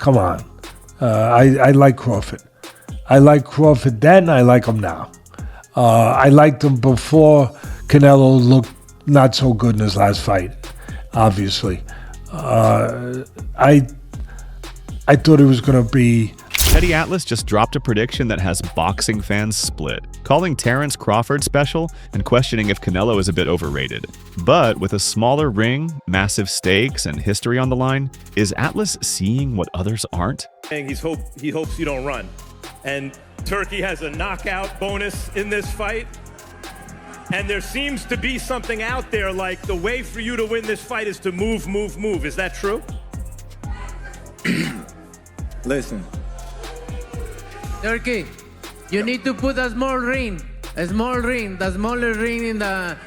Come on. I like Crawford. I like Crawford then. I like him now. I liked him before Canelo looked not so good in his last fight, obviously. I thought it was going to be... Teddy Atlas just dropped a prediction that has boxing fans split, calling Terence Crawford special and questioning if Canelo is a bit overrated. But with a smaller ring, massive stakes, and history on the line, is Atlas seeing what others aren't? He hopes you don't run. And Turkey has a knockout bonus in this fight. And there seems to be something out there like the way for you to win this fight is to move, move, move. Is that true? Listen. Turkey, you need to put a small ring, the smaller ring in the...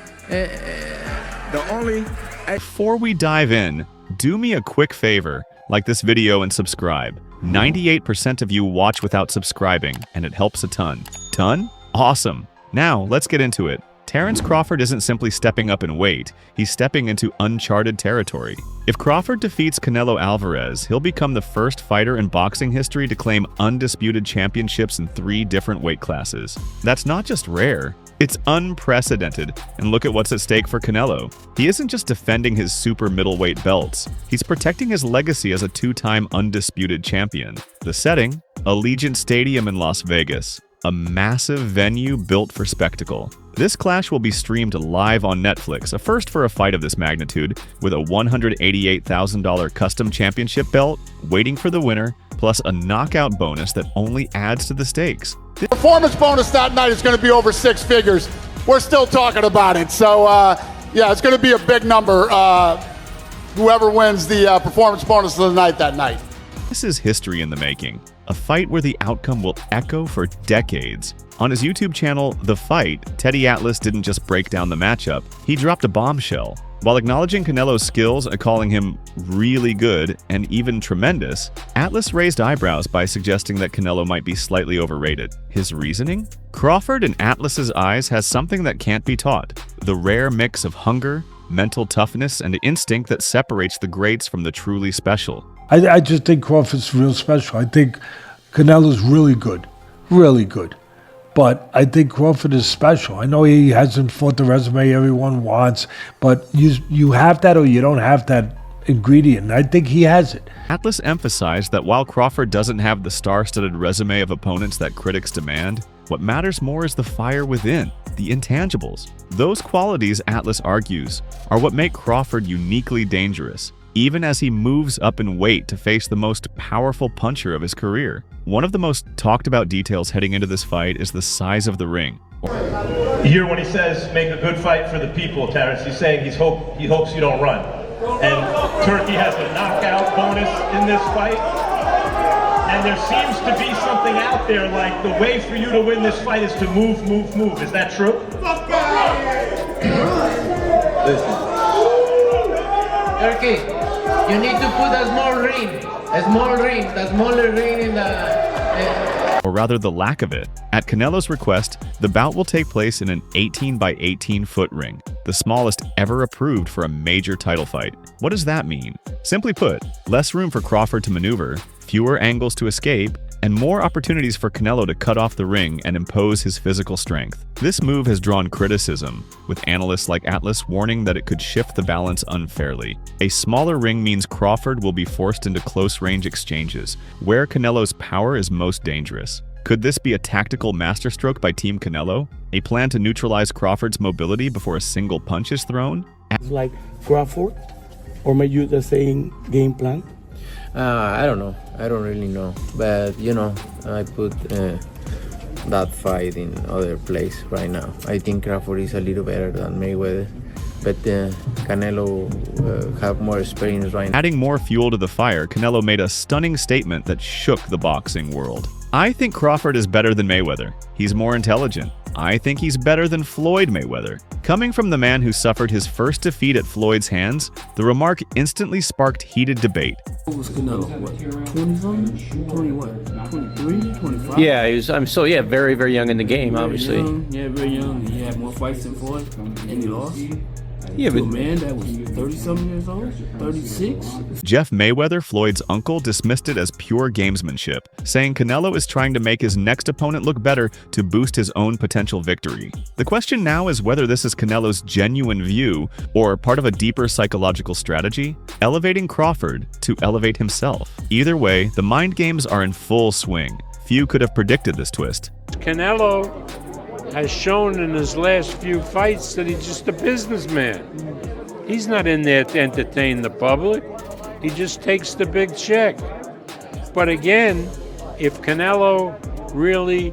Before we dive in, do me a quick favor, like this video and subscribe. 98% of you watch without subscribing, and it helps a ton. Ton? Awesome. Now, let's get into it. Terence Crawford isn't simply stepping up in weight, he's stepping into uncharted territory. If Crawford defeats Canelo Alvarez, he'll become the first fighter in boxing history to claim undisputed championships in 3 different weight classes. That's not just rare, it's unprecedented, and look at what's at stake for Canelo. He isn't just defending his super middleweight belts, he's protecting his legacy as a 2-time undisputed champion. The setting? Allegiant Stadium in Las Vegas, a massive venue built for spectacle. This clash will be streamed live on Netflix, a first for a fight of this magnitude, with a $188,000 custom championship belt waiting for the winner, plus a knockout bonus that only adds to the stakes. The performance bonus that night is going to be over 6 figures. We're still talking about it. So, yeah, it's going to be a big number, whoever wins the performance bonus of the night that night. This is history in the making, a fight where the outcome will echo for decades. On his YouTube channel, The Fight, Teddy Atlas didn't just break down the matchup, he dropped a bombshell. While acknowledging Canelo's skills and calling him really good and even tremendous, Atlas raised eyebrows by suggesting that Canelo might be slightly overrated. His reasoning? Crawford in Atlas's eyes has something that can't be taught, the rare mix of hunger, mental toughness, and instinct that separates the greats from the truly special. I just think Crawford's real special. I think Canelo's really good. Really good. But I think Crawford is special. I know he hasn't fought the resume everyone wants, but you have that or you don't have that ingredient. I think he has it. Atlas emphasized that while Crawford doesn't have the star-studded resume of opponents that critics demand, what matters more is the fire within, the intangibles. Those qualities, Atlas argues, are what make Crawford uniquely dangerous, even as he moves up in weight to face the most powerful puncher of his career. One of the most talked about details heading into this fight is the size of the ring. You hear when he says, make a good fight for the people, Terence. He's saying he hopes you don't run. And Turkey has a knockout bonus in this fight. And there seems to be something out there like the way for you to win this fight is to move, move, move. Is that true? Listen. Turkey, you need to put a small ring, the smaller ring in the... Or rather the lack of it. At Canelo's request, the bout will take place in an 18 by 18 foot ring, the smallest ever approved for a major title fight. What does that mean? Simply put, less room for Crawford to maneuver, fewer angles to escape, and more opportunities for Canelo to cut off the ring and impose his physical strength. This move has drawn criticism, with analysts like Atlas warning that it could shift the balance unfairly. A smaller ring means Crawford will be forced into close-range exchanges, where Canelo's power is most dangerous. Could this be a tactical masterstroke by Team Canelo? A plan to neutralize Crawford's mobility before a single punch is thrown? Like Crawford? Or may use the same game plan? I don't know. I don't really know. But, you know, I put that fight in other place right now. I think Crawford is a little better than Mayweather. But Canelo have more experience right now. Adding more fuel to the fire, Canelo made a stunning statement that shook the boxing world. I think Crawford is better than Mayweather. He's more intelligent. I think he's better than Floyd Mayweather. Coming from the man who suffered his first defeat at Floyd's hands, the remark instantly sparked heated debate. What was Canelo? What, 20-something? 20 what? 23? 25? Yeah, he was, very, very young in the game, Very obviously. Young. Yeah, very young. He had more fights than Floyd, and he lost. Yeah, but man, that was 30-something years old, 36. Jeff Mayweather, Floyd's uncle, dismissed it as pure gamesmanship, saying Canelo is trying to make his next opponent look better to boost his own potential victory. The question now is whether this is Canelo's genuine view or part of a deeper psychological strategy, elevating Crawford to elevate himself. Either way, the mind games are in full swing. Few could have predicted this twist. Canelo has shown in his last few fights that he's just a businessman. He's not in there to entertain the public. He just takes the big check. But again, if Canelo really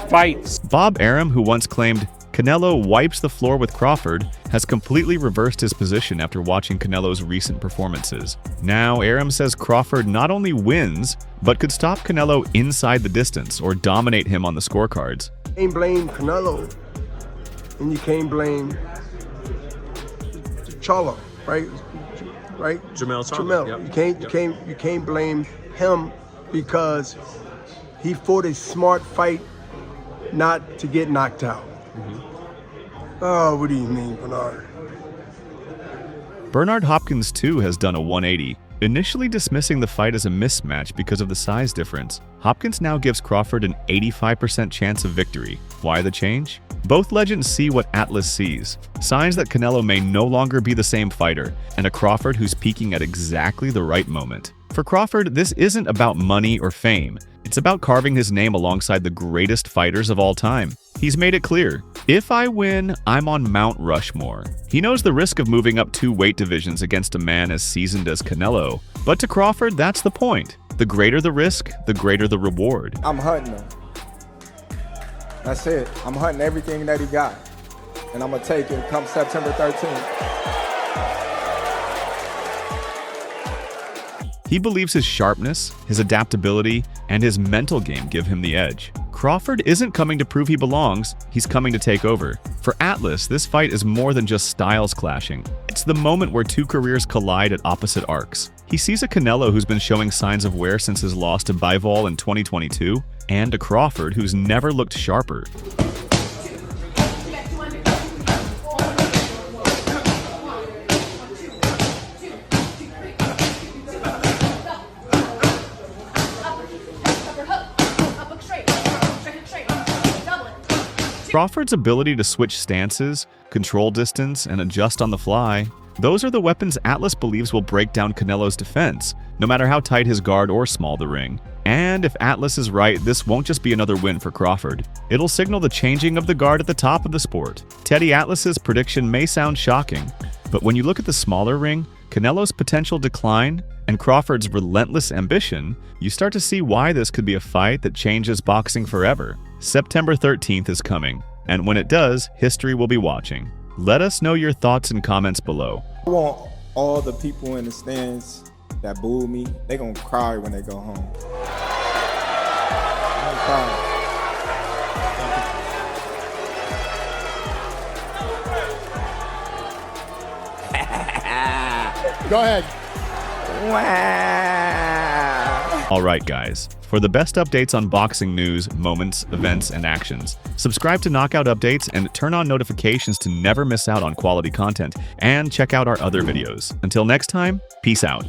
fights. Bob Arum, who once claimed Canelo wipes the floor with Crawford, has completely reversed his position after watching Canelo's recent performances. Now, Arum says Crawford not only wins, but could stop Canelo inside the distance or dominate him on the scorecards. You can't blame Canelo, and you can't blame Charlo, right? Jamel. Yep. You can't blame him because he fought a smart fight, not to get knocked out. Oh, what do you mean, Bernard? Bernard Hopkins, too, has done a 180. Initially dismissing the fight as a mismatch because of the size difference, Hopkins now gives Crawford an 85% chance of victory. Why the change? Both legends see what Atlas sees, signs that Canelo may no longer be the same fighter, and a Crawford who's peaking at exactly the right moment. For Crawford, this isn't about money or fame. It's about carving his name alongside the greatest fighters of all time. He's made it clear, if I win, I'm on Mount Rushmore. He knows the risk of moving up 2 weight divisions against a man as seasoned as Canelo. But to Crawford, that's the point. The greater the risk, the greater the reward. I'm hunting him. That's it. I'm hunting everything that he got. And I'm going to take it come September 13th. He believes his sharpness, his adaptability, and his mental game give him the edge. Crawford isn't coming to prove he belongs, he's coming to take over. For Atlas, this fight is more than just styles clashing. It's the moment where 2 careers collide at opposite arcs. He sees a Canelo who's been showing signs of wear since his loss to Bivol in 2022, and a Crawford who's never looked sharper. Crawford's ability to switch stances, control distance, and adjust on the fly, those are the weapons Atlas believes will break down Canelo's defense, no matter how tight his guard or small the ring. And if Atlas is right, this won't just be another win for Crawford. It'll signal the changing of the guard at the top of the sport. Teddy Atlas's prediction may sound shocking, but when you look at the smaller ring, Canelo's potential decline, and Crawford's relentless ambition, you start to see why this could be a fight that changes boxing forever. September 13th is coming, and when it does, history will be watching. Let us know your thoughts and comments below. I want all the people in the stands that booed me, they're going to cry when they go home. They're gonna cry. Go ahead. Wow. Alright guys, for the best updates on boxing news, moments, events, and actions, subscribe to Knockout Updates and turn on notifications to never miss out on quality content, and check out our other videos. Until next time, peace out.